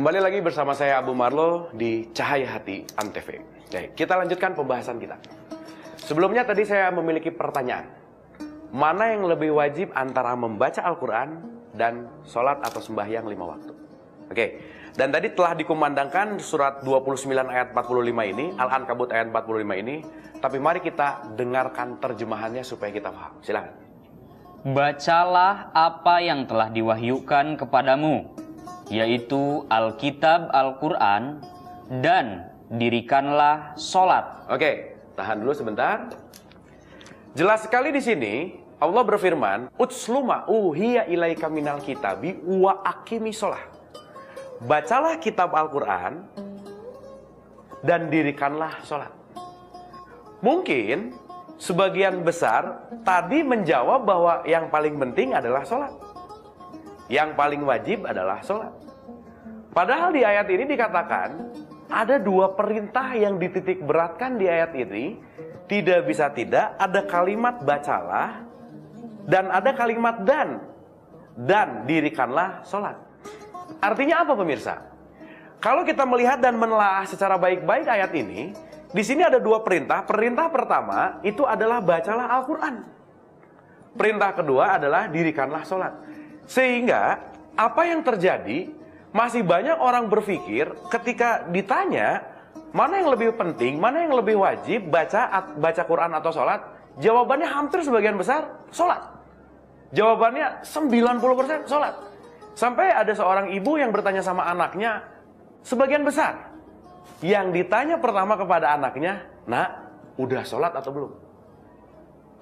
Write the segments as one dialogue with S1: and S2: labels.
S1: Kembali lagi bersama saya Abu Marlo di Cahaya Hati Antv. Oke, kita lanjutkan pembahasan kita. Sebelumnya tadi saya memiliki pertanyaan. Mana yang lebih wajib antara membaca Al-Quran dan sholat atau sembahyang 5 waktu? Oke, dan tadi telah dikumandangkan surat 29 ayat 45 ini, Al-Ankabut ayat 45 ini. Tapi mari kita dengarkan terjemahannya supaya kita paham. Silakan.
S2: Bacalah apa yang telah diwahyukan kepadamu, yaitu Alkitab Al-Quran, dan dirikanlah sholat.
S1: Oke, tahan dulu sebentar. Jelas sekali di sini Allah berfirman, "Utsluma uhiya ilaika minal kitabi wa aqimi sholah." Bacalah kitab Al-Quran dan dirikanlah sholat. Mungkin sebagian besar tadi menjawab bahwa yang paling penting adalah sholat. Yang paling wajib adalah sholat. Padahal di ayat ini dikatakan ada dua perintah yang dititik beratkan di ayat ini. Tidak bisa tidak, ada kalimat bacalah dan ada kalimat dan dirikanlah sholat. Artinya apa pemirsa? Kalau kita melihat dan menelaah secara baik-baik ayat ini, di sini ada dua perintah. Perintah pertama itu adalah bacalah Al-Quran. Perintah kedua adalah dirikanlah sholat. Sehingga apa yang terjadi, masih banyak orang berpikir ketika ditanya mana yang lebih penting, mana yang lebih wajib, baca Quran atau sholat, jawabannya hampir sebagian besar sholat. Jawabannya 90% sholat. Sampai ada seorang ibu yang bertanya sama anaknya, sebagian besar yang ditanya pertama kepada anaknya, "Nak, udah sholat atau belum?"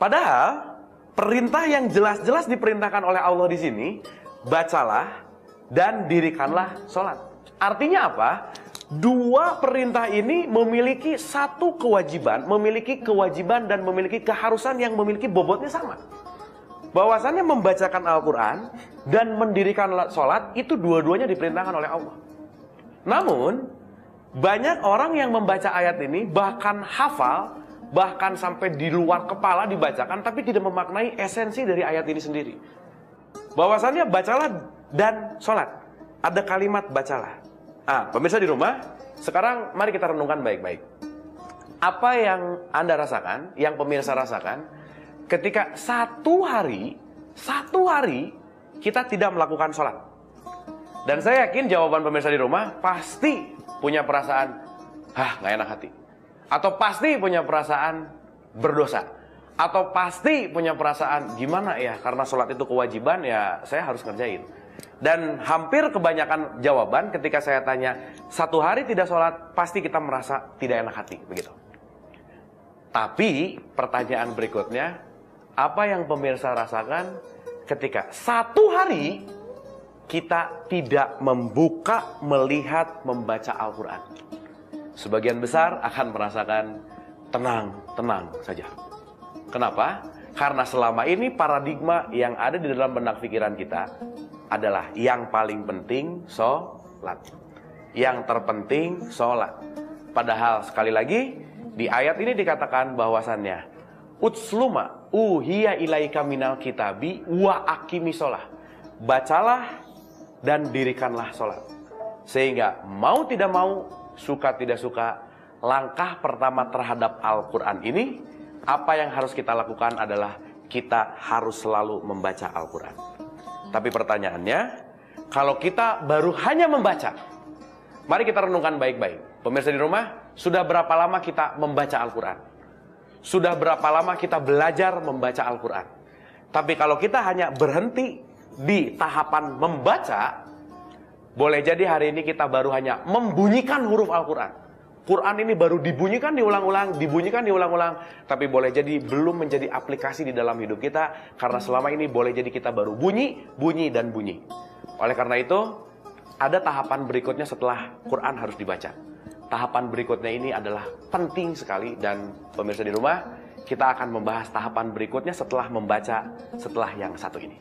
S1: Padahal perintah yang jelas-jelas diperintahkan oleh Allah di sini, bacalah dan dirikanlah sholat. Artinya apa? Dua perintah ini memiliki satu kewajiban, memiliki kewajiban dan memiliki keharusan yang memiliki bobotnya sama. Bahwasannya membacakan Al-Quran dan mendirikan sholat itu dua-duanya diperintahkan oleh Allah. Namun banyak orang yang membaca ayat ini bahkan hafal, bahkan sampai di luar kepala dibacakan, tapi tidak memaknai esensi dari ayat ini sendiri. Bahwasannya bacalah dan sholat, ada kalimat bacalah. Pemirsa di rumah, sekarang mari kita renungkan baik-baik. Apa yang Anda rasakan, yang pemirsa rasakan, ketika satu hari kita tidak melakukan sholat? Dan saya yakin jawaban pemirsa di rumah pasti punya perasaan, nggak enak hati. Atau pasti punya perasaan berdosa. Atau pasti punya perasaan, gimana ya, karena sholat itu kewajiban ya saya harus ngerjain. Dan hampir kebanyakan jawaban ketika saya tanya, satu hari tidak sholat, pasti kita merasa tidak enak hati, begitu. Tapi pertanyaan berikutnya, apa yang pemirsa rasakan ketika satu hari kita tidak membuka, melihat, membaca Al-Quran? Sebagian besar akan merasakan tenang saja. Kenapa? Karena selama ini paradigma yang ada di dalam benak pikiran kita adalah yang paling penting sholat. Yang terpenting sholat. Padahal sekali lagi di ayat ini dikatakan bahwasannya Utsluma uhiya ilaika minal kitabi wa aqimi sholah. Bacalah dan dirikanlah sholat. Sehingga mau tidak mau, suka tidak suka, langkah pertama terhadap Al-Quran ini, apa yang harus kita lakukan adalah kita harus selalu membaca Al-Quran. Tapi pertanyaannya, kalau kita baru hanya membaca, mari kita renungkan baik-baik. Pemirsa di rumah, sudah berapa lama kita membaca Al-Quran? Sudah berapa lama kita belajar membaca Al-Quran? Tapi kalau kita hanya berhenti di tahapan membaca, boleh jadi hari ini kita baru hanya membunyikan huruf Al-Quran. Quran ini baru dibunyikan diulang-ulang, tapi boleh jadi belum menjadi aplikasi di dalam hidup kita, karena selama ini boleh jadi kita baru bunyi. Oleh karena itu, ada tahapan berikutnya setelah Quran harus dibaca. Tahapan berikutnya ini adalah penting sekali, dan pemirsa di rumah, kita akan membahas tahapan berikutnya setelah membaca, setelah yang satu ini.